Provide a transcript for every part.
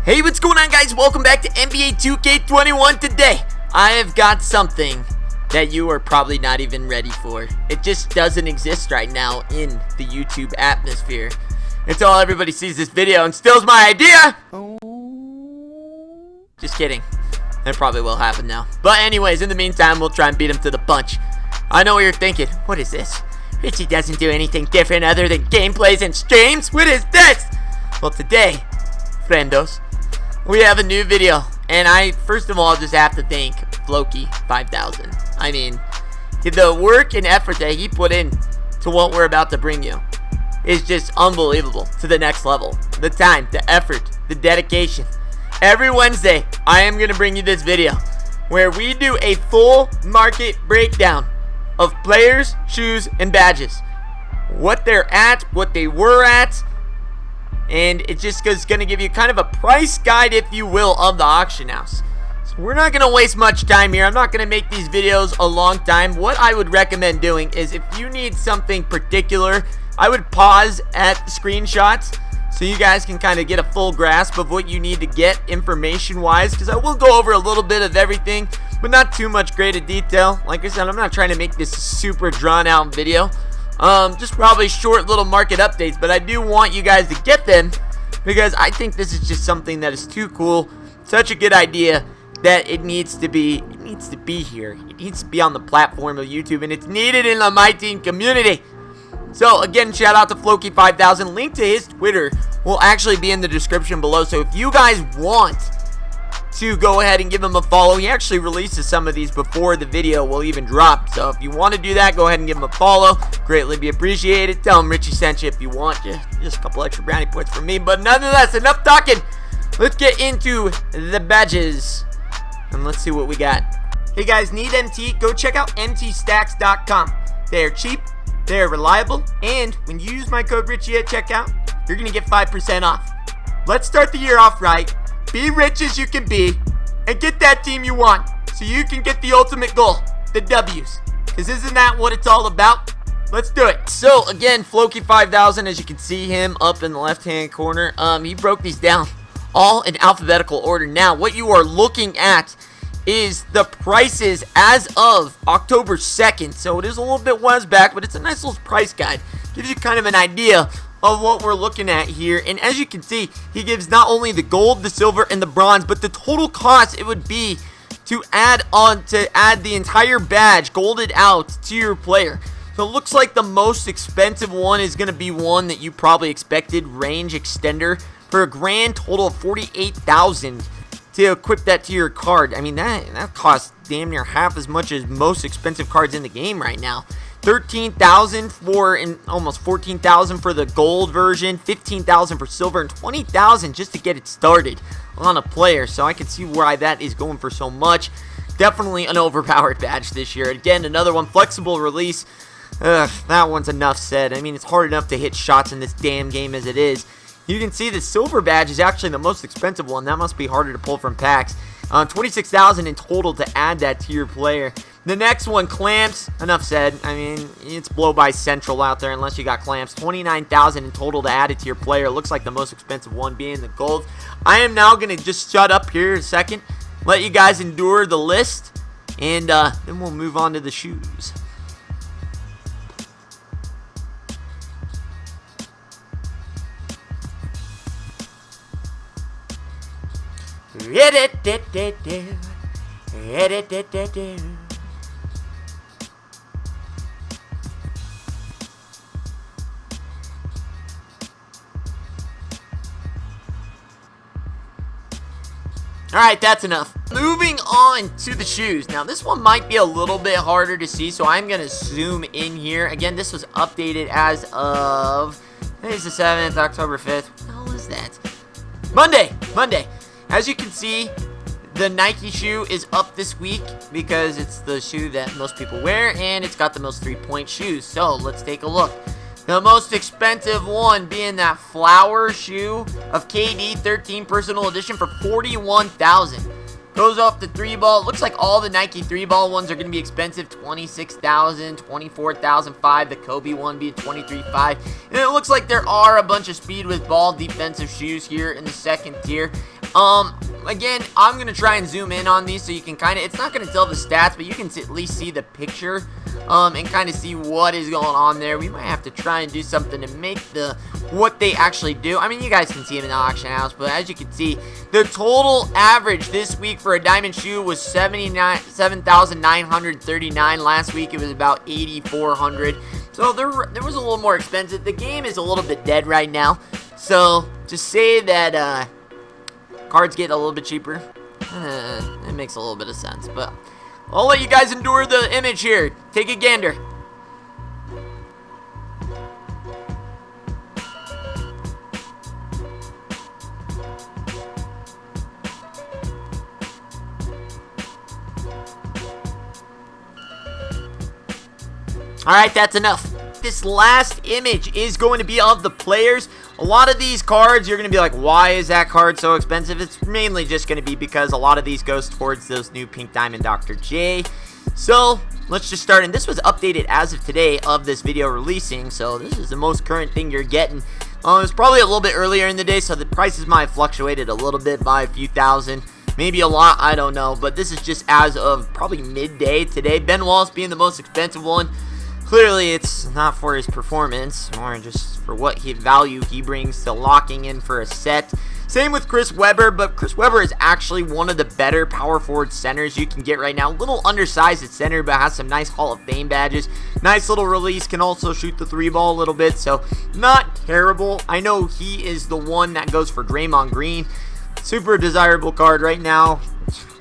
Hey, what's going on, guys? Welcome back to NBA 2K21. Today, I have got something that you are probably not even ready for. It just doesn't exist right now in the YouTube atmosphere until everybody sees this video and steals my idea. Just kidding. That probably will happen now. But anyways, in the meantime, we'll try and beat him to the punch. I know what you're thinking. What is this? Richie doesn't do anything different other than gameplays and streams. What is this? Well, today, friendos, we have a new video, and I first of all just have to thank Floki 5000. I mean, the work and effort that he put in to what we're about to bring you is just unbelievable to the next level. The time, the effort, the dedication. Every Wednesday, I am going to bring you this video where we do a full market breakdown of players, shoes, and badges. What they're at, what they were at, and it just is going to give you kind of a price guide, if you will, of the auction house. So we're not going to waste much time here. I'm not going to make these videos a long time. What I would recommend doing is, if you need something particular, I would pause at screenshots so you guys can kind of get a full grasp of what you need to get information-wise, because I will go over a little bit of everything, but not too much great detail. Like I said, I'm not trying to make this super drawn-out video. Just probably short little market updates, but I do want you guys to get them because I think this is just something that is too cool, such a good idea that it needs to be here. It needs to be on the platform of YouTube, and it's needed in the Myteam community. So again, shout out to Floki 5000. Link to his Twitter will actually be in the description below. So if you guys want to go ahead and give him a follow, he actually releases some of these before the video will even drop. So if you want to do that, go ahead and give him a follow. Greatly be appreciated. Tell him Richie sent you if you want. Just a couple extra brownie points from me. But nonetheless, enough talking. Let's get into the badges and let's see what we got. Hey guys, need MT? Go check out mtstacks.com. They are cheap, they are reliable, and when you use my code Richie at checkout, you're gonna get 5% off. Let's start the year off right. Be rich as you can be, and get that team you want, so you can get the ultimate goal, the W's. Because isn't that what it's all about? Let's do it. So again, Floki 5000, as you can see him up in the left-hand corner, he broke these down all in alphabetical order. Now, what you are looking at is the prices as of October 2nd. So it is a little bit was back, but it's a nice little price guide. Gives you kind of an idea of what we're looking at here. And as you can see, he gives not only the gold, the silver, and the bronze, but the total cost it would be to add the entire badge golded out to your player. So it looks like the most expensive one is going to be one that you probably expected, range extender, for a grand total of $48,000 to equip that to your card. I mean, that costs damn near half as much as most expensive cards in the game right now. $13,000 for, and almost $14,000 for the gold version, $15,000 for silver, and $20,000 just to get it started on a player. So I can see why that is going for so much. Definitely an overpowered badge this year. Again, another one, flexible release. That one's enough said. I mean, it's hard enough to hit shots in this damn game as it is. You can see the silver badge is actually the most expensive one. That must be harder to pull from packs. $26,000 in total to add that to your player. The next one, clamps. Enough said. I mean, it's blow by central out there unless you got clamps. $29,000 in total to add it to your player. Looks like the most expensive one being the gold. I am now going to just shut up here a second, let you guys endure the list, and then we'll move on to the shoes. Alright, that's enough. Moving on to the shoes. Now, this one might be a little bit harder to see, so I'm going to zoom in here. Again, this was updated as of, today's the 7th, October 5th. What the hell is that? Monday. As you can see, the Nike shoe is up this week because it's the shoe that most people wear, and it's got the most three-point shoes. So, let's take a look. The most expensive one being that flower shoe of KD 13 Personal Edition for $41,000. Goes off the 3-ball. Looks like all the Nike 3-ball ones are going to be expensive. $26,000, $24,005. The Kobe one being $23,500. And it looks like there are a bunch of speed with ball defensive shoes here in the second tier. Again, I'm going to try and zoom in on these so you can kind of, it's not going to tell the stats, but you can at least see the picture, and kind of see what is going on there. We might have to try and do something to make what they actually do. I mean, you guys can see them in the auction house, but as you can see, the total average this week for a diamond shoe was 7,939. Last week, it was about 8,400. So there was a little more expensive. The game is a little bit dead right now. So to say that, cards get a little bit cheaper, it makes a little bit of sense, but I'll let you guys endure the image here. Take a gander. Alright, that's enough. This last image is going to be of the players. A lot of these cards, you're going to be like, why is that card so expensive? It's mainly just going to be because a lot of these goes towards those new Pink Diamond Dr. J. So, let's just start. And this was updated as of today of this video releasing. So, this is the most current thing you're getting. It was probably a little bit earlier in the day, so the prices might have fluctuated a little bit by a few thousand. Maybe a lot, I don't know. But this is just as of probably midday today. Ben Wallace being the most expensive one. Clearly, it's not for his performance, more just for what value he brings to locking in for a set. Same with Chris Webber, but Chris Webber is actually one of the better power forward centers you can get right now. A little undersized at center, but has some nice Hall of Fame badges. Nice little release, can also shoot the 3-ball a little bit, so not terrible. I know he is the one that goes for Draymond Green. Super desirable card right now.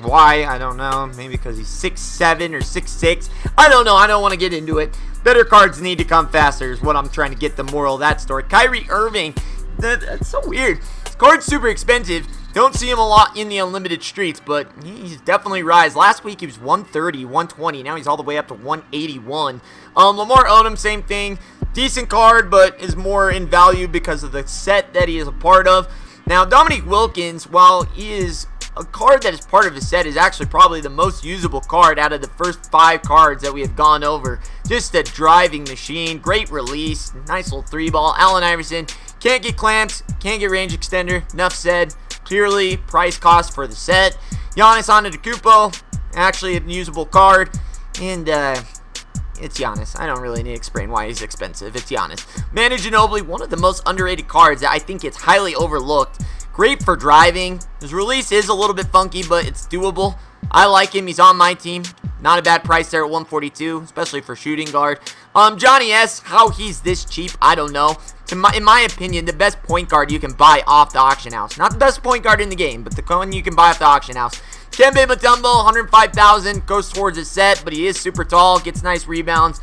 Why? I don't know. Maybe because he's 6'7" or 6'6". I don't know. I don't want to get into it. Better cards need to come faster is what I'm trying to get the moral of that story. Kyrie Irving. That's so weird. This card's super expensive. Don't see him a lot in the unlimited streets, but he's definitely rise. Last week he was 130, 120. Now he's all the way up to 181. Lamar Odom, same thing. Decent card, but is more in value because of the set that he is a part of. Now, Dominique Wilkins, while he is a card that is part of his set, is actually probably the most usable card out of the first 5 cards that we have gone over. Just a driving machine, great release, nice little 3-ball. Allen Iverson, can't get clamps, can't get range extender, enough said. Clearly, price cost for the set. Giannis Antetokounmpo, actually a usable card, and it's Giannis. I don't really need to explain why he's expensive. It's Giannis. Manu Ginobili, one of the most underrated cards that I think gets highly overlooked. Great for driving. His release is a little bit funky, but it's doable. I like him. He's on my team. Not a bad price there at 142, especially for shooting guard. Johnny S, how he's this cheap, I don't know. In my opinion, the best point guard you can buy off the auction house. Not the best point guard in the game, but the one you can buy off the auction house. Kemba Mutombo, 105,000, goes towards his set, but he is super tall, gets nice rebounds.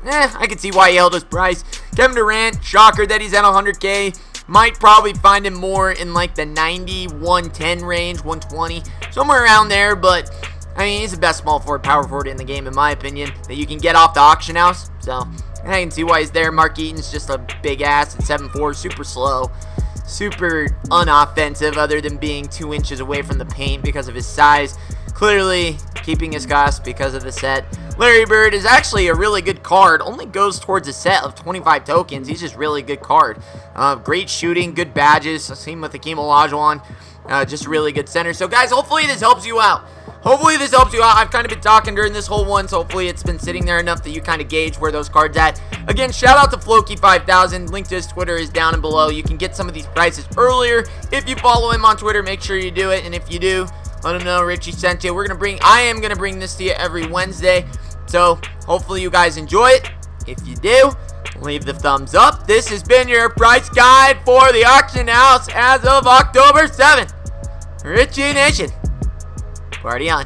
I can see why he held his price. Kevin Durant, shocker that he's at 100K. Might probably find him more in like the 90, 110 range, 120, somewhere around there, but I mean, he's the best small forward, power forward in the game, in my opinion, that you can get off the auction house. So, I can see why he's there. Mark Eaton's just a big ass at 7'4", super slow, super unoffensive, other than being 2 inches away from the paint because of his size. Clearly, keeping his cost because of the set. Larry Bird is actually a really good card. Only goes towards a set of 25 tokens. He's just really good card. Great shooting, good badges. Same with Hakeem Olajuwon. Just really good center. So, guys, hopefully this helps you out. I've kind of been talking during this whole one, so hopefully it's been sitting there enough that you kind of gauge where those cards at. Again, shout out to Floki5000. Link to his Twitter is down and below. You can get some of these prices earlier. If you follow him on Twitter, make sure you do it. And if you do, let him know Richie sent you. I am gonna bring this to you every Wednesday. So hopefully you guys enjoy it. If you do, leave the thumbs up. This has been your price guide for the auction house as of October 7th. Richie Nation, party on.